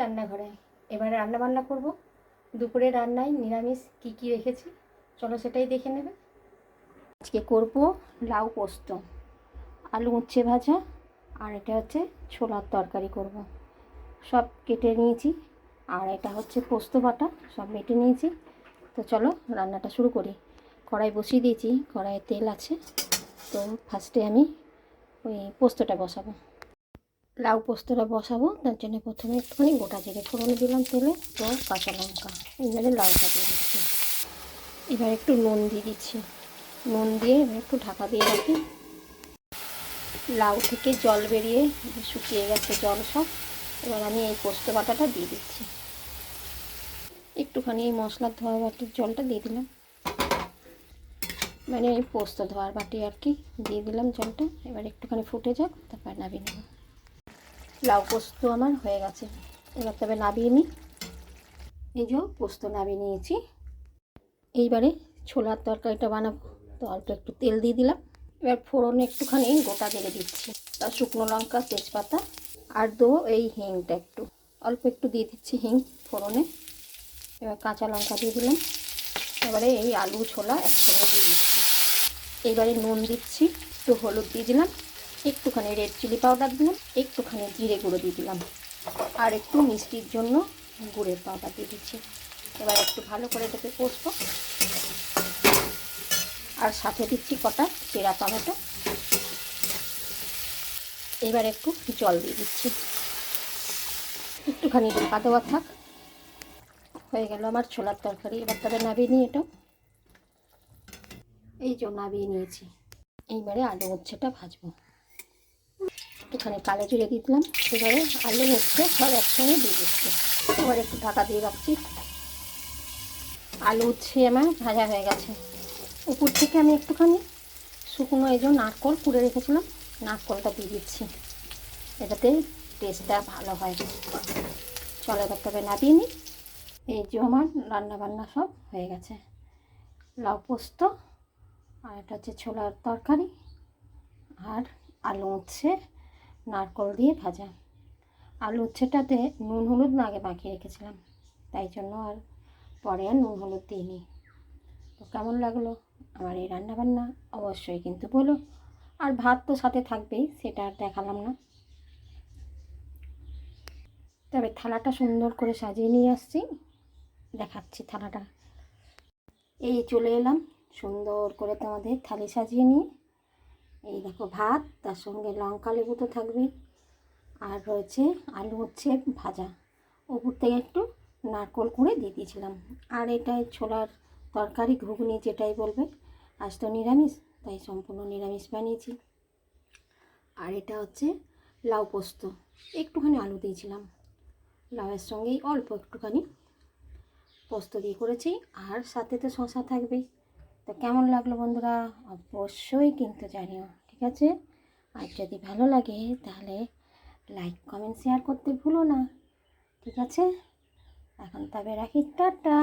রান্নাঘরে এবারে রান্না বান্না করব। দুপুরে রান্নায় নিরামিষ কি কি রেখেছি চলো সেটাই দেখে নেবে। আজকে করব লাউ পোস্ত, আলু উচ্ছে ভাজা, আর এটা হচ্ছে ছোলার তরকারি করব। সব কেটে নিয়েছি, আর এটা হচ্ছে পোস্ত বাটা, সব বেটে নিয়েছি। তো চলো রান্নাটা শুরু করি। কড়াই বসিয়ে দিয়েছি, কড়াইয়ে তেল আছে। তো ফার্স্টে আমি ওই পোস্তটা বসাবো, লাউ পোস্তটা বসাবো। তার জন্য প্রথমে একটুখানি গোটা জিরে ফোড়নে দিলাম তেলে, তো কাঁচা লঙ্কা, এইবারে লাউটা দিয়ে দিচ্ছি। এবার একটু নুন দিয়ে দিচ্ছি, নুন দিয়ে এবার একটু ঢাকা দিয়ে রাখি। লাউ থেকে জল বেরিয়ে শুকিয়ে গেছে জল সব। এবার আমি এই পোস্ত বাটাটা দিয়ে দিচ্ছি। একটুখানি এই মশলার ধোয়া বাটির জলটা দিয়ে দিলাম, মানে এই পোস্ত ধোয়ার বাটি আর কি, দিয়ে দিলাম জলটা। এবার একটুখানি ফুটে যাক, তারপর নামিয়ে নেব। লাউ পোস্ত আমার হয়ে গেছে, এবার তবে নামিয়ে নিই। এই যে পোস্ত নামিয়ে নিয়েছি। এইবারে ছোলার তরকারিটা বানাবো, তো অল্প একটু তেল দিয়ে দিলাম। এবার ফোড়নে একটুখানি গোটা জিরে দিচ্ছি, তার শুকনো লঙ্কা, তেজপাতা, আর দেবো এই হিংটা একটু, অল্প একটু দিয়ে দিচ্ছি হিং ফোড়নে। এবার কাঁচা লঙ্কা দিয়ে দিলাম। এবারে এই আলু ছোলা একসঙ্গে দিয়ে দিচ্ছি। এবারে নুন দিচ্ছি, একটু হলুদ দিয়ে দিলাম, একটুখানি রেড চিলি পাউডার দিলাম, একটুখানি জিরে গুঁড়ো দিয়ে দিলাম, আর একটু মিষ্টির জন্য গুড়ের পাউডার দিয়ে দিচ্ছি। এবার একটু ভালো করে এটাকে কষবো, আর সাথে দিচ্ছি কটা চেরা টমেটো। এবার একটু জল দিয়ে দিচ্ছি, একটুখানি ঢাকা দেওয়া থাক। হয়ে গেল আমার ছোলার তরকারি। এবার তবে নামিয়ে নিই এটা। এই যে নামিয়ে নিয়েছি। এইবারে আলু উচ্ছেটা ভাজবো। একটুখানি কালো জিরে দিয়ে দিলাম। এবারে আলু উচ্ছে সব একসঙ্গে দিয়ে দিচ্ছি। এবার একটু ঢাকা দিয়ে রাখছি। আলু উচ্ছে আমার ভাজা হয়ে গেছে। উপর থেকে আমি একটুখানি শুকনো এই যে নারকোল কুড়ে রেখেছিলাম, নারকোলটা দিয়ে দিচ্ছি, এটাতে টেস্টটা ভালো হয়। চলো এবার তবে নামিয়ে নিই। এই যে আমার রান্না বান্না সব হয়ে গেছে। লাউ পোস্ত, আর এটা হচ্ছে ছোলার তরকারি, আর আলু উচ্ছে নারকোল দিয়ে ভাজা। আলু উচ্ছেটাতে নুন হলুদ না আগে মাখিয়ে রেখেছিলাম, তাই জন্য আর পরে আর নুন হলুদ দিইনি। তো কেমন লাগলো আমার এই রান্নাবান্না অবশ্যই কিন্তু বলো। আর ভাত তো সাথে থাকবেই, সেটা আর দেখালাম না। তবে থালাটা সুন্দর করে সাজিয়ে নিয়ে আসছি, দেখাচ্ছি থালাটা। এই চলে এলাম সুন্দর করে তোমাদের থালি সাজিয়ে নিয়ে। এই দেখো ভাত, তার সঙ্গে লঙ্কা লেবু তো থাকবেই, আর রয়েছে আলু হচ্ছে ভাজা, ওপর থেকে একটু নারকোল কুড়ে দিয়ে দিয়েছিলাম। আর এটাই ছোলার তরকারি, ঘুগনি যেটাই বলবে। আজ তো নিরামিষ, তাই সম্পূর্ণ নিরামিষ বানিয়েছি। আর এটা হচ্ছে লাউ পোস্ত, একটুখানি আলু দিয়েছিলাম, লাউয়ের সঙ্গেই অল্প একটুখানি পোস্ত দিয়ে করেছি, আর সাথে তো শসা থাকবেই। তো কেমন লাগলো বন্ধুরা অবশ্যই কিন্তু জানিও, ঠিক আছে? আর যদি ভালো লাগে তাহলে লাইক কমেন্ট শেয়ার করতে ভুলো না, ঠিক আছে? এখন তবে রাখি, টাটা।